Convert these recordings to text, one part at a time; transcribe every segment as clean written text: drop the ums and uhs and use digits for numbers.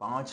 5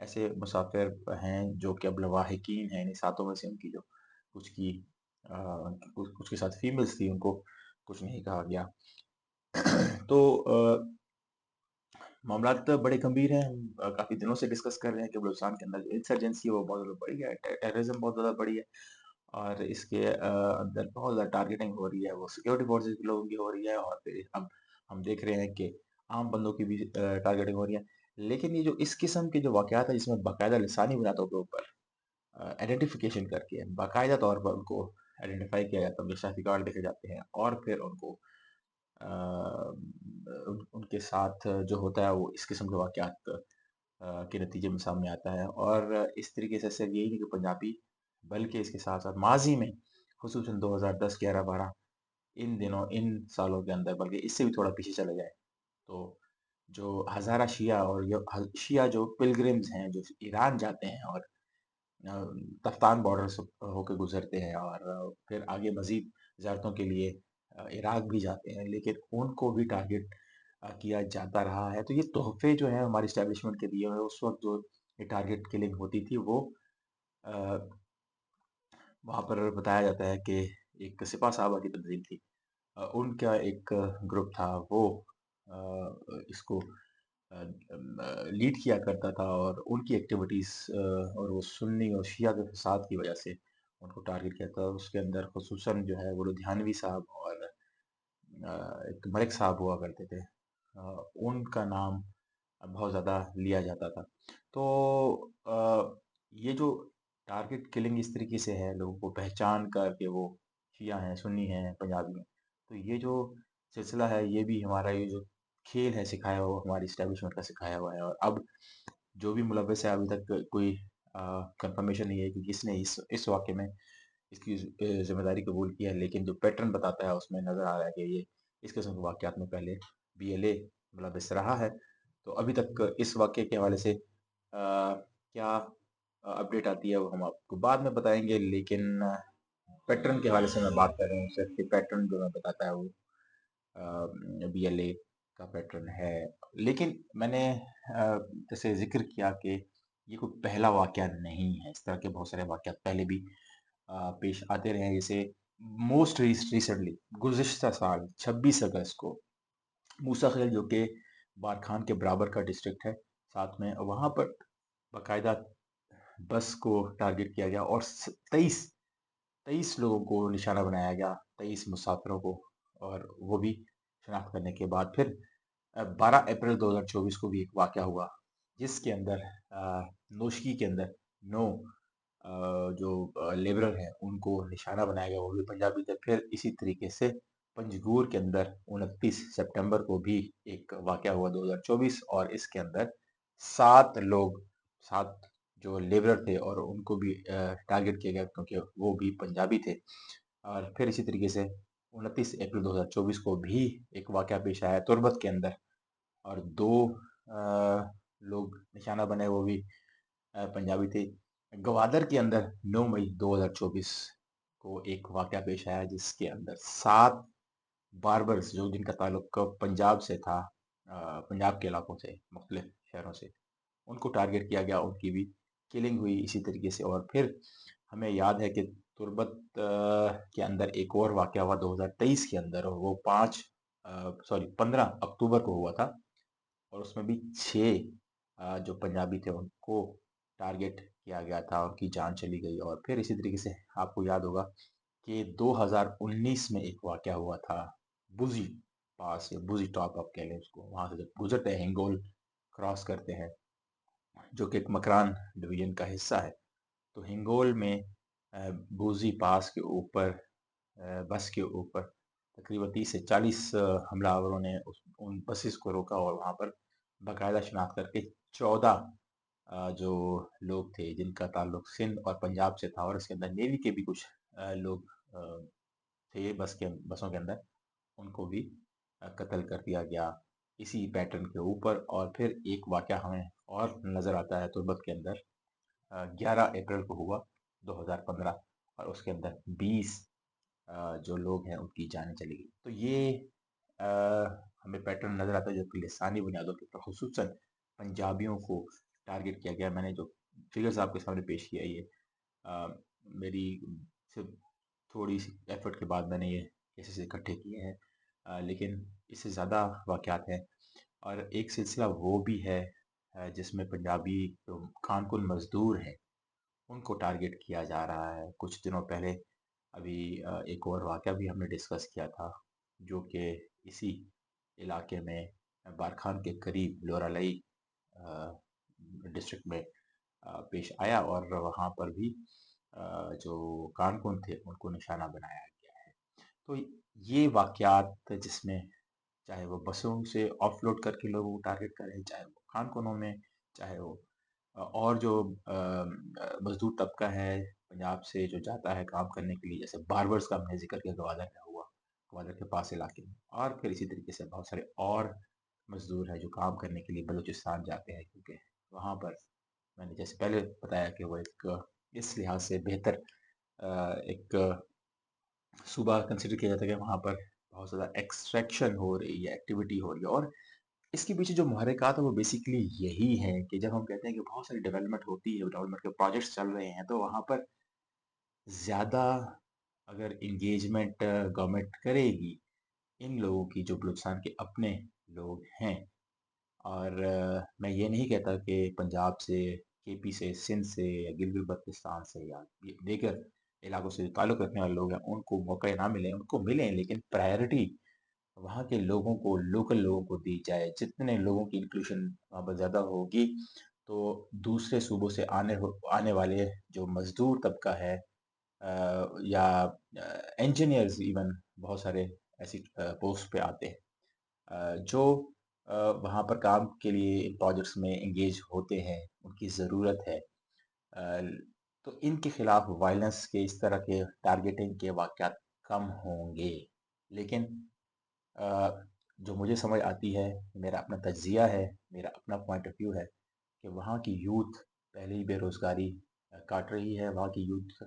ایسے مسافر ہیں جو کہ اب لواحقین ہیں، انہیں ساتوں میں سے ان کی جو کچھ کی کچھ کے ساتھ فیمیلز تھی، ان کو کچھ نہیں کہا گیا۔ تو معاملات بڑے گمبھیر ہیں، ہم کافی دنوں سے ڈسکس کر رہے ہیں کہ بلوچستان کے اندر جو انسرجنسی ہے وہ بہت زیادہ بڑی ہے، ٹیررزم بہت زیادہ بڑی ہے، اور اس کے اندر بہت زیادہ ٹارگیٹنگ ہو رہی ہے، وہ سیکورٹی فورسز کے لوگوں کی ہو رہی ہے، اور پھر اب ہم دیکھ رہے ہیں کہ عام بندوں کی بھی ٹارگیٹنگ ہو رہی ہے۔ لیکن یہ جو اس قسم کے جو واقعات ہیں جس میں باقاعدہ لسانی بنیادوں کے اوپر آئیڈینٹیفیکیشن کر کے باقاعدہ طور پر ان کو آئیڈینٹیفائی کیا جاتا ہے، ان کے شناختی کارڈ دیکھے جاتے ہیں، اور پھر ان کو ان کے ساتھ جو ہوتا ہے وہ اس قسم کے واقعات کے نتیجے میں سامنے آتا ہے۔ اور اس طریقے سے صرف یہی نہیں کہ پنجابی، بلکہ اس کے ساتھ ساتھ ماضی میں خصوصاً 2010، 11، 12 ان دنوں، ان سالوں کے اندر، بلکہ اس سے بھی تھوڑا پیچھے چلے جائے تو جو ہزارہ شیعہ اور شیعہ جو پلگرمز ہیں جو ایران جاتے ہیں اور تفتان بارڈر سے ہو کے گزرتے ہیں، اور پھر آگے مزید زیارتوں کے لیے عراق بھی جاتے ہیں، لیکن ان کو بھی ٹارگٹ کیا جاتا رہا ہے۔ تو یہ تحفے جو ہیں ہماری اسٹیبلشمنٹ کے دیے ہوئے، اس وقت جو یہ ٹارگٹ کلنگ ہوتی تھی وہ وہاں پر بتایا جاتا ہے کہ ایک سپاہ صحابہ کی تنظیم تھی، ان کا ایک گروپ تھا، وہ اس کو لیڈ کیا کرتا تھا، اور ان کی ایکٹیویٹیز اور وہ سنی اور شیعہ کے فساد کی وجہ سے ان کو ٹارگٹ کیا تھا۔ اس کے اندر خصوصاً جو ہے وہ لدھیانوی صاحب اور ایک ملک صاحب ہوا کرتے تھے، ان کا نام بہت زیادہ لیا جاتا تھا۔ تو یہ جو ٹارگٹ کلنگ اس طریقے سے ہے، لوگوں کو پہچان کر کے وہ شیعہ ہیں، سنی ہیں، پنجابی ہیں، تو یہ جو سلسلہ ہے یہ بھی ہمارا یہ جو کھیل ہے سکھایا ہوا، ہماری اسٹیبلشمنٹ کا سکھایا ہوا ہے، اور اب جو بھی ملوث ہے ابھی تک کوئی کنفرمیشن نہیں ہے کہ کس نے اس واقعے میں اس کی ذمہ داری قبول کی ہے، لیکن جو پیٹرن بتاتا ہے اس میں نظر آ رہا ہے کہ یہ اس قسم کے واقعات میں پہلے بی ایل اے ملوث رہا ہے۔ تو ابھی تک اس واقعے کے حوالے سے کیا اپڈیٹ آتی ہے وہ ہم آپ کو بعد میں بتائیں گے، لیکن پیٹرن کے حوالے سے میں بات کر رہا ہوں صرف کہ پیٹرن جو میں بتاتا ہے وہ بی ایل اے کا پیٹرن ہے۔ لیکن میں نے جیسے ذکر کیا کہ یہ کوئی پہلا واقعہ نہیں ہے، اس طرح کے بہت سارے واقعات پہلے بھی پیش آتے رہے ہیں۔ جیسے موسٹ ریسنٹلی گزشتہ سال 26 اگست کو موسیٰ خیل جو کہ بارکھان کے برابر کا ڈسٹرکٹ ہے ساتھ میں، وہاں پر باقاعدہ بس کو ٹارگٹ کیا گیا اور 23 لوگوں کو نشانہ بنایا گیا، 23 مسافروں کو، اور وہ بھی شناخت کرنے کے بعد پھر 12 اپریل 2024 کو بھی ایک واقعہ ہوا جس کے اندر نوشکی کے اندر 9 جو لیبرر ہیں ان کو نشانہ بنایا گیا، وہ بھی پنجابی تھے۔ پھر اسی طریقے سے پنجگور کے اندر 29 سپٹمبر کو بھی ایک واقعہ ہوا 2024، اور اس کے اندر 7 جو لیبرر تھے اور ان کو بھی ٹارگٹ کیا گیا کیونکہ وہ بھی پنجابی تھے۔ اور پھر اسی طریقے سے 29 اپریل 2024 کو بھی ایک واقعہ پیش آیا تربت کے اندر، اور 2 لوگ نشانہ بنے، وہ بھی پنجابی تھے۔ گوادر کے اندر 9 مئی 2024 کو ایک واقعہ پیش آیا جس کے اندر 7 باربرز جن کا تعلق پنجاب سے تھا، پنجاب کے علاقوں سے، مختلف شہروں سے، ان کو ٹارگٹ کیا گیا، ان کی بھی کلنگ ہوئی اسی طریقے سے۔ اور پھر ہمیں یاد ہے کہ تربت کے اندر ایک اور واقعہ ہوا 2023 کے اندر، اور وہ 15 اکتوبر کو ہوا تھا، اور اس میں بھی 6 جو پنجابی تھے ان کو ٹارگٹ کیا گیا تھا، ان کی جان چلی گئی۔ اور پھر اسی طریقے سے آپ کو یاد ہوگا کہ 2019 میں ایک واقعہ ہوا تھا بوزی پاس، یا بوزی ٹاپ آپ کہہ لیں اس کو، وہاں سے جب گزرتے ہیں ہنگول کراس کرتے ہیں جو کہ ایک مکران ڈویژن کا حصہ ہے، تو ہنگول میں بوزی پاس کے اوپر بس کے اوپر تقریباً 30 سے 40 حملہ آوروں نے ان بسز کو روکا، اور وہاں پر باقاعدہ شناخت کر کے 14 جو لوگ تھے جن کا تعلق سندھ اور پنجاب سے تھا، اور اس کے اندر نیوی کے بھی کچھ لوگ تھے بسوں کے اندر، ان کو بھی قتل کر دیا گیا اسی پیٹرن کے اوپر۔ اور پھر ایک واقعہ ہمیں اور نظر آتا ہے تربت کے اندر 11 اپریل کو ہوا 2015، اور اس کے اندر 20 جو لوگ ہیں ان کی جانیں چلی گئی۔ تو یہ ہمیں پیٹرن نظر آتا ہے جو کہ لسانی بنیادوں کے اوپر خصوصاً پنجابیوں کو ٹارگٹ کیا گیا. میں نے جو فگرز آپ کے سامنے پیش کیا یہ میری صرف تھوڑی سی ایفرٹ کے بعد میں نے یہ کیسز اکٹھے کیے ہیں، لیکن اس سے زیادہ واقعات ہیں. اور ایک سلسلہ وہ بھی ہے جس میں پنجابی جو خان کن مزدور ہیں ان کو ٹارگٹ کیا جا رہا ہے. کچھ دنوں پہلے ابھی ایک اور واقعہ بھی ہم نے ڈسکس کیا تھا جو کہ اسی علاقے میں بارکھان کے قریب لورالائی ڈسٹرکٹ میں پیش آیا، اور وہاں پر بھی جو کارکن تھے ان کو نشانہ بنایا گیا ہے. تو یہ واقعات جس میں چاہے وہ بسوں سے آف لوڈ کر کے لوگوں کو ٹارگٹ کریں، چاہے وہ کارکنوں میں، چاہے وہ اور جو مزدور طبقہ ہے پنجاب سے جو جاتا ہے کام کرنے کے لیے، جیسے باربرز کا ہم نے ذکر کیا گوادر میں ہوا، گوادر کے پاس علاقے میں، اور پھر اسی طریقے سے بہت سارے اور مزدور ہیں جو کام کرنے کے لیے بلوچستان جاتے ہیں، کیونکہ وہاں پر میں نے جیسے پہلے بتایا کہ وہ ایک اس لحاظ سے بہتر ایک صوبہ کنسیڈر کیا جاتا ہے کہ وہاں پر بہت زیادہ ایکسٹریکشن ہو رہی ہے، ایکٹیویٹی ہو رہی ہے. اور اس کے پیچھے جو محرکات ہیں وہ بیسیکلی یہی ہیں کہ جب ہم کہتے ہیں کہ بہت ساری ڈیولپمنٹ ہوتی ہے، ڈیولپمنٹ کے پروجیکٹس چل رہے ہیں، تو وہاں پر زیادہ اگر انگیجمنٹ گورنمنٹ کرے گی ان لوگوں کی جو بلوچستان کے اپنے لوگ ہیں. اور میں یہ نہیں کہتا کہ پنجاب سے، کے پی سے، سندھ سے یا گلگت بلتستان سے یا دیگر علاقوں سے جو تعلق رکھنے والے لوگ ہیں ان کو موقع نہ ملیں، ان کو ملیں، لیکن پرائرٹی وہاں کے لوگوں کو، لوکل لوگوں کو دی جائے. جتنے لوگوں کی انکلوژن وہاں پر زیادہ ہوگی تو دوسرے صوبوں سے آنے والے جو مزدور طبقہ ہے یا انجینئرز، ایون بہت سارے ایسی پوسٹ پہ آتے ہیں جو وہاں پر کام کے لیے ان پروجیکٹس میں انگیج ہوتے ہیں، ان کی ضرورت ہے. تو ان کے خلاف وائلنس کے، اس طرح کے ٹارگیٹنگ کے واقعات کم ہوں گے. لیکن جو مجھے سمجھ آتی ہے، میرا اپنا تجزیہ ہے، میرا اپنا پوائنٹ آف ویو ہے کہ وہاں کی یوتھ پہلے ہی بے روزگاری کاٹ رہی ہے. وہاں کی یوتھ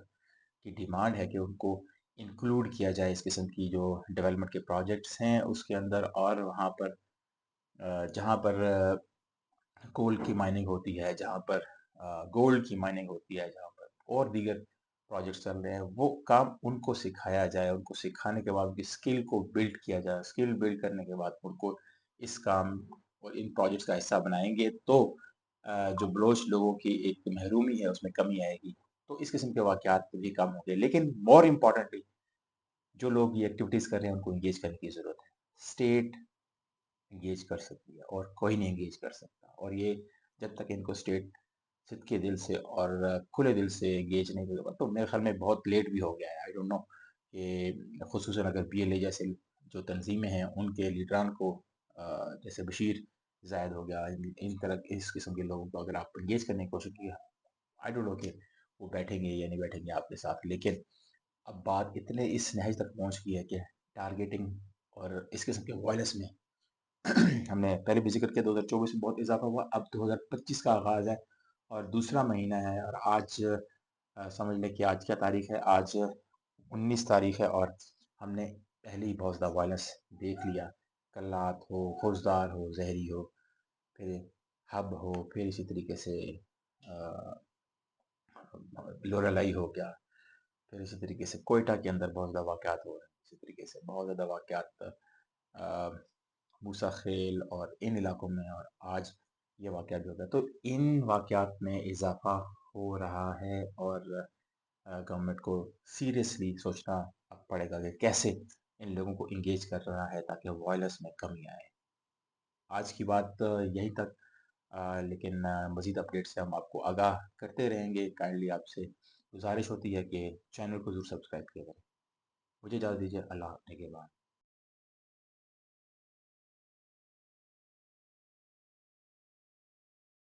کی ڈیمانڈ ہے کہ ان کو انکلوڈ کیا جائے اس قسم کی جو ڈیولپمنٹ کے پروجیکٹس ہیں اس کے اندر. اور وہاں پر جہاں پر کول کی مائننگ ہوتی ہے، جہاں پر گولڈ کی مائننگ ہوتی ہے، جہاں پر اور دیگر پروجیکٹس چل رہے ہیں، وہ کام ان کو سکھایا جائے. ان کو سکھانے کے بعد ان کی اسکل کو بلڈ کیا جائے. اسکل بلڈ کرنے کے بعد ان کو اس کام اور ان پروجیکٹس کا حصہ بنائیں گے تو جو بلوچ لوگوں کی ایک محرومی ہے اس میں کمی آئے گی. تو اس قسم کے واقعات بھی کم ہوں گے. لیکن مور امپورٹنٹلی جو لوگ یہ ایکٹیویٹیز کر رہے ہیں ان کو انگیج کرنے کی ضرورت ہے. اسٹیٹ انگیج کر سکتی ہے اور کوئی نہیں انگیج کر سکتا. اور یہ جب تک ان کو اسٹیٹ صدقے دل سے اور کھلے دل سے انگیج نہیں کرے گا تو میرے خیال میں بہت لیٹ بھی ہو گیا ہے. آئی ڈونٹ نو کہ خصوصاً اگر پی ایل اے جیسے جو تنظیمیں ہیں ان کے لیڈران کو، جیسے بشیر زائد ہو گیا، ان طرح اس قسم کے لوگوں کو اگر آپ انگیج کرنے کی کوشش کی، آئی ڈونٹ نو کہ وہ بیٹھیں گے یا نہیں بیٹھیں گے آپ کے ساتھ. لیکن اب بات اتنے اس نہج تک پہنچ گئی ہے کہ ٹارگیٹنگ اور اس قسم کے وائلنس میں ہم نے پہلے بھی ذکر کیا 2024 میں بہت اضافہ ہوا. اب 2025 کا آغاز ہے اور دوسرا مہینہ ہے، اور آج سمجھ لیں کہ آج کیا تاریخ ہے، آج 19 تاریخ ہے، اور ہم نے پہلے ہی بہت زیادہ وائلنس دیکھ لیا. کلات ہو، خوزدار ہو، زہری ہو، پھر ہب ہو، پھر اسی طریقے سے لورالائی ہو گیا، پھر اسی طریقے سے کوئٹہ کے اندر بہت زیادہ واقعات ہو رہے ہیں، اسی طریقے سے بہت زیادہ واقعات موسیٰ خیل اور ان علاقوں میں، اور آج یہ واقعہ بھی ہوگا. تو ان واقعات میں اضافہ ہو رہا ہے اور گورنمنٹ کو سیریسلی سوچنا اب پڑے گا کہ کیسے ان لوگوں کو انگیج کر رہا ہے تاکہ وائلنس میں کمی آئے. آج کی بات یہی تک، لیکن مزید اپڈیٹ سے ہم آپ کو آگاہ کرتے رہیں گے. کائنڈلی آپ سے گزارش ہوتی ہے کہ چینل کو ضرور سبسکرائب کیا کریں. مجھے اجازت دیجیے. اللہ حافظ کے بعد.